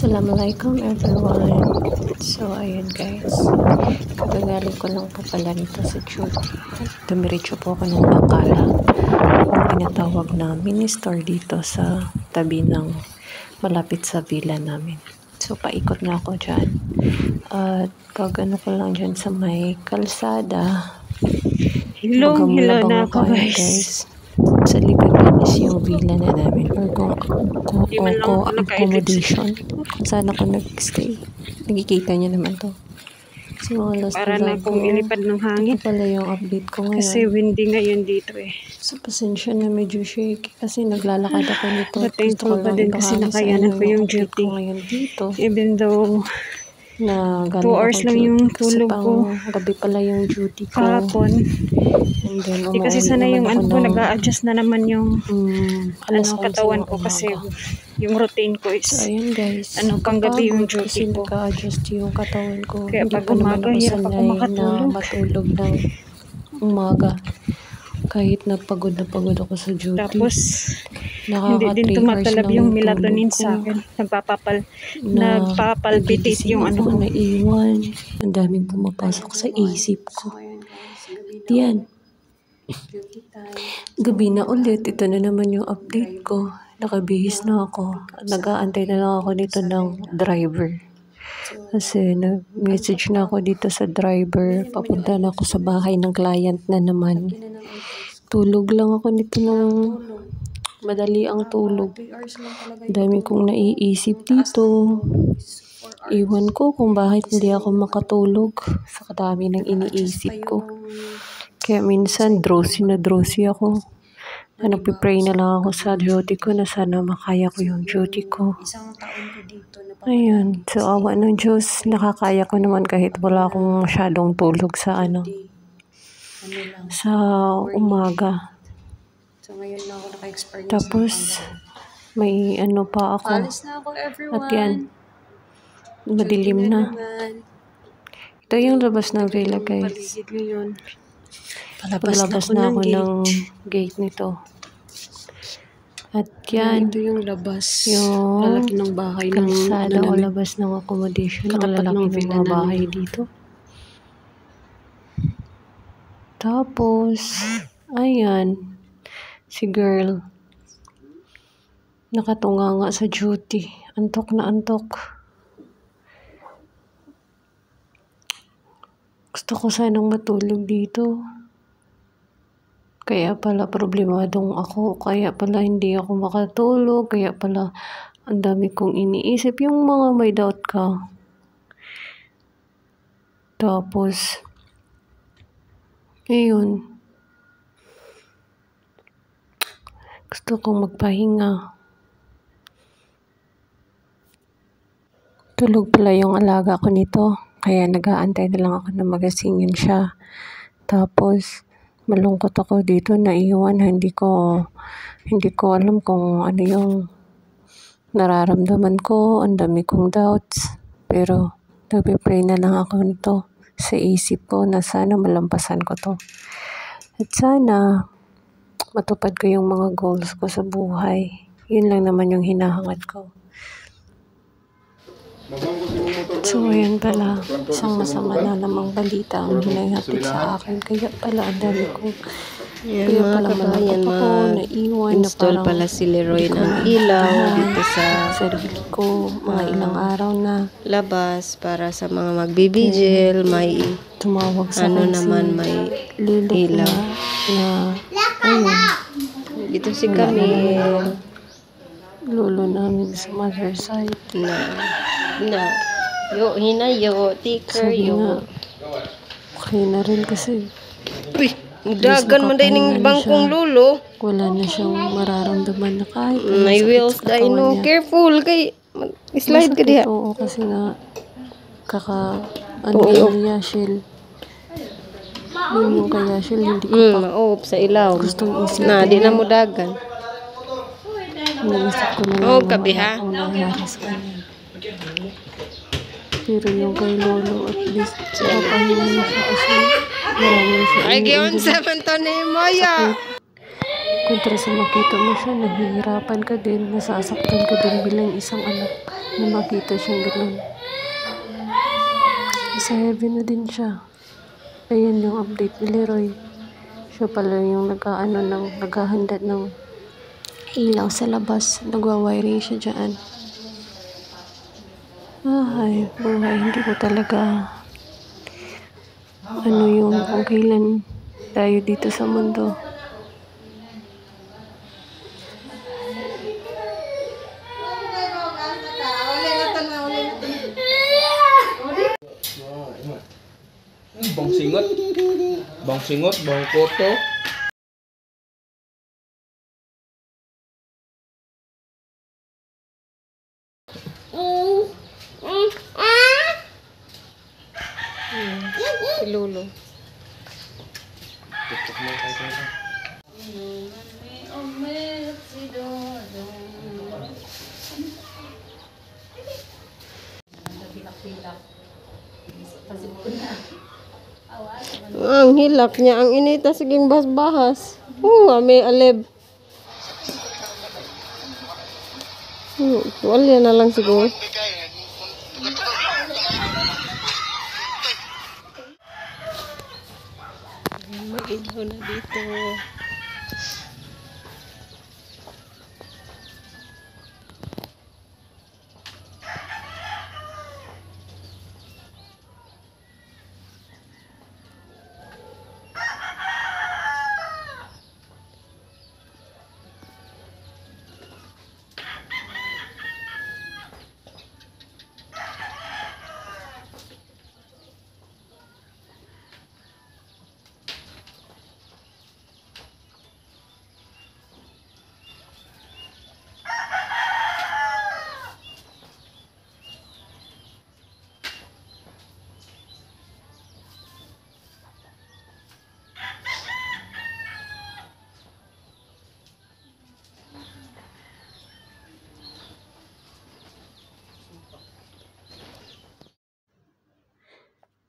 Assalamualaikum everyone. So ayun guys, kagagaling ko lang po pala nito sa duty. Dumiretso po ako ng Bacala, ang tinatawag na mini store dito sa tabi ng malapit sa villa namin. So paikot na ako dyan. At pag ano ko lang dyan sa may kalsada, Hello na ako guys. Sa likod yan is yung villa na namin or kung accommodation kung saan ako nag-stay. Nakikita niyo naman to. So, Para na akong ilipad ng hangin. Ito pala yung update ko ngayon. Kasi windy ngayon dito eh. So, pasensya na medyo shaky kasi naglalakad ako nito. But thankful pa din kasi nakayanan ko yung duty. Ngayon dito. Even though na 2 hours lang yung tulog ko. Gabi pala yung duty ko. Kahapon. And then, kasi sana yung ano ko, nag-a-adjust na naman yung katawan ko kasi yung routine ko is so, ayun guys, pang gabi yung duty ko. Nag-a-adjust yung katawan ko. Kaya hindi pag pa naman umaga, ako hirap ako sanay makatulog. na matulog ng umaga. Kahit na pagod ako sa duty. Tapos, hindi din tumatalab yung melatonin sa akin. Nagpapalpitate yung ano ko. Naiwan. Ang daming pumapasok sa isip ko. Yan. Gabi na ulit. Ito na naman yung update ko. Nakabihis na ako. Nag-aantay na lang ako dito ng driver. Kasi nag-message na ako dito sa driver. Papunta na ako sa bahay ng client na naman. Tulog lang ako nito ng madali ang tulog. Dami kong naiisip dito. Iwan ko kung bakit hindi ako makatulog sa kadami ng iniisip ko. Kaya minsan drowsy ako. Nagpipray na lang ako sa duty ko na sana makaya ko yung duty ko. Ayun. So awa ng Diyos, nakakaya ko naman kahit wala akong masyadong tulog sa sa umaga. So, ngayon na ako naka-experience. Tapos, may pa ako. Alis na ako, everyone. At yan, madilim na. Ito yung labas ng villa, guys. Palabas na ako ng gate nito. At yan, ito yung labas. Yung lalaki ng bahay ng kalsada o labas ng accommodation. Ang lalaki ng mga bahay dito. Tapos, ayan, si girl, nakatunga nga sa duty. Antok na antok. Gusto ko sanang matulog dito. Kaya pala problemadong ako. Kaya pala hindi ako makatulog. Kaya pala ang dami kong iniisip. Yung mga may doubt ka. Tapos, ayun. Gusto kong magpahinga. Tulog pala yung alaga ko nito. Kaya nag-aantay na lang ako na magisingin siya. Tapos, malungkot ako dito na iwan. Hindi ko alam kung ano yung nararamdaman ko. Ang dami kong doubts. Pero, nagpipray na lang ako nito sa isip ko na sana malampasan ko to. At sana matupad ko yung mga goals ko sa buhay. Yun lang naman yung hinahangad ko. So, ayan pala. Isang masama na namang balita ang hinahatid sa akin. Kaya pala ang dami ko. Kaya pala malapot ako, naiwan na install parang pala si Leroy ng ilaw dito sa sarili ko. Mga ilang araw na labas para sa mga magbibigil, may tumawag sa naman may ilaw. Na ayun. Dito si Camille. Lolo namin sa mother side. Yo, ticker, Sabi yo. nga, okay na rin kasi Uy, dagan man din ng bangkong lolo. wala na siyang mararamdaman na kahit May wheels dahil no. Careful kay slide ka diha. Oo, kasi nga Yashil. Yung kay Yashil, hindi ko pa Maop sa ilaw. gustong isipin. Di na mo dagan. Iniisip ko na lang kabiha. ang nangyari sa kanya. Pero yung kay Lolo, at least, papahinga na siya kasi marami na siya. Ay, giyon sa man to ni Moya. Kontra sa makita mo siya, nahihirapan ka din, nasasaktan ka din bilang isang anak na makita siyang ganun. Sa heaven na din siya. Ayan yung update ni Leroy. Siya pala yung naghahanda ng ilaw sa labas. Nagwa-wiring siya dyan. Ay, buhay. Hindi ko talaga yung kung kailan tayo dito sa mundo. Bang singot, bang koto. Si Lolo. Ang hilak niya, ang inita siging bahas-bahas. May alib. Tuwalya na lang siguro. Mailaw na dito.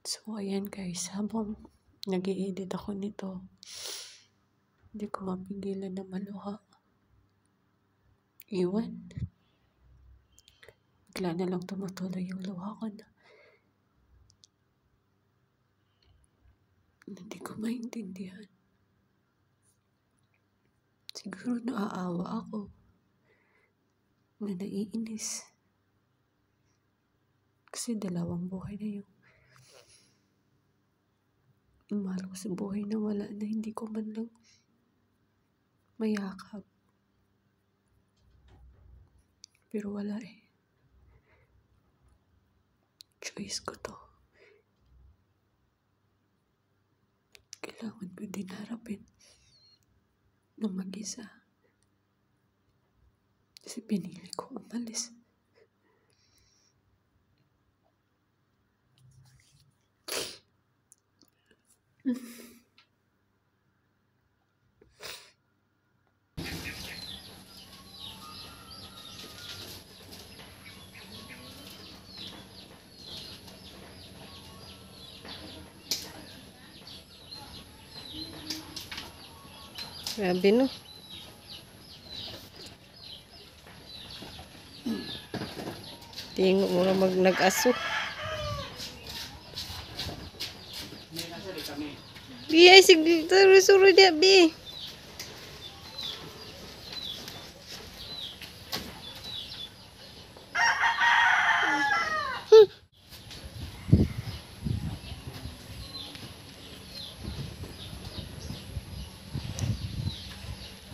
So, ayan guys, habang nag-i-edit ako nito, hindi ko mapigilan na maluha. Iwan. Bigla na lang tumutuloy yung luha ko na hindi ko maintindihan. Siguro naaawa ako na naiinis. Kasi dalawang buhay na yung mahal ko sa buhay na wala na, hindi ko man lang mayakap. Pero wala eh. Choice ko to. Kailangan ko din harapin na mag-isa. Kasi pinili ko umalis. Grabe no. Tingo mo na nag-aso. Bi ay sige, suru dia bi.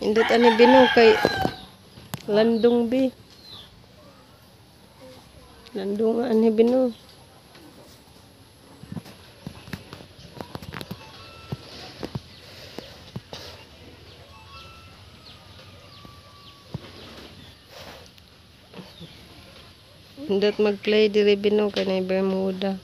Indot ani bino kay landong bi. Landong ani bino. Indot mag-play diri bino kanay Bermuda.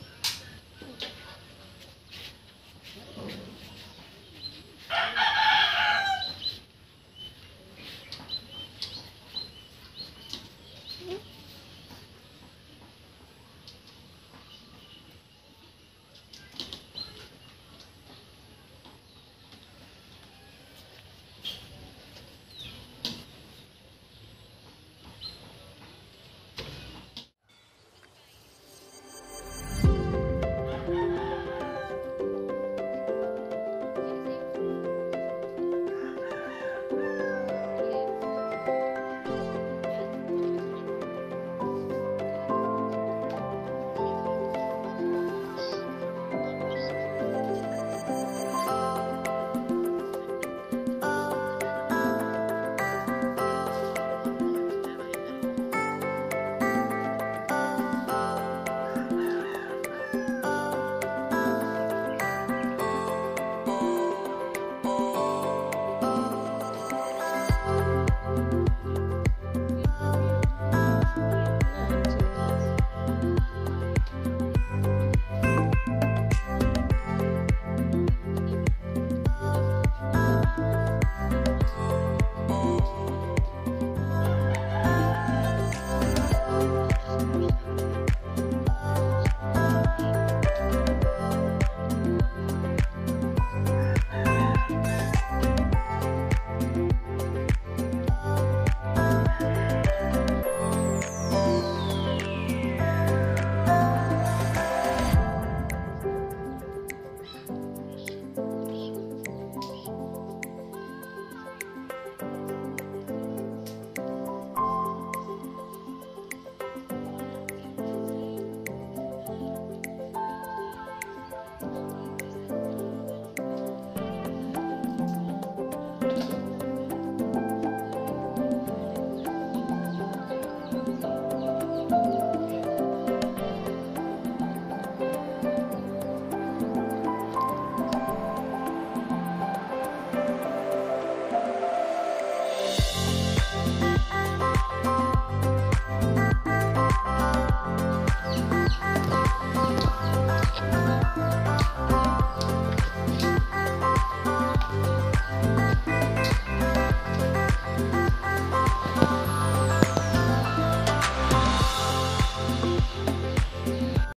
Bye.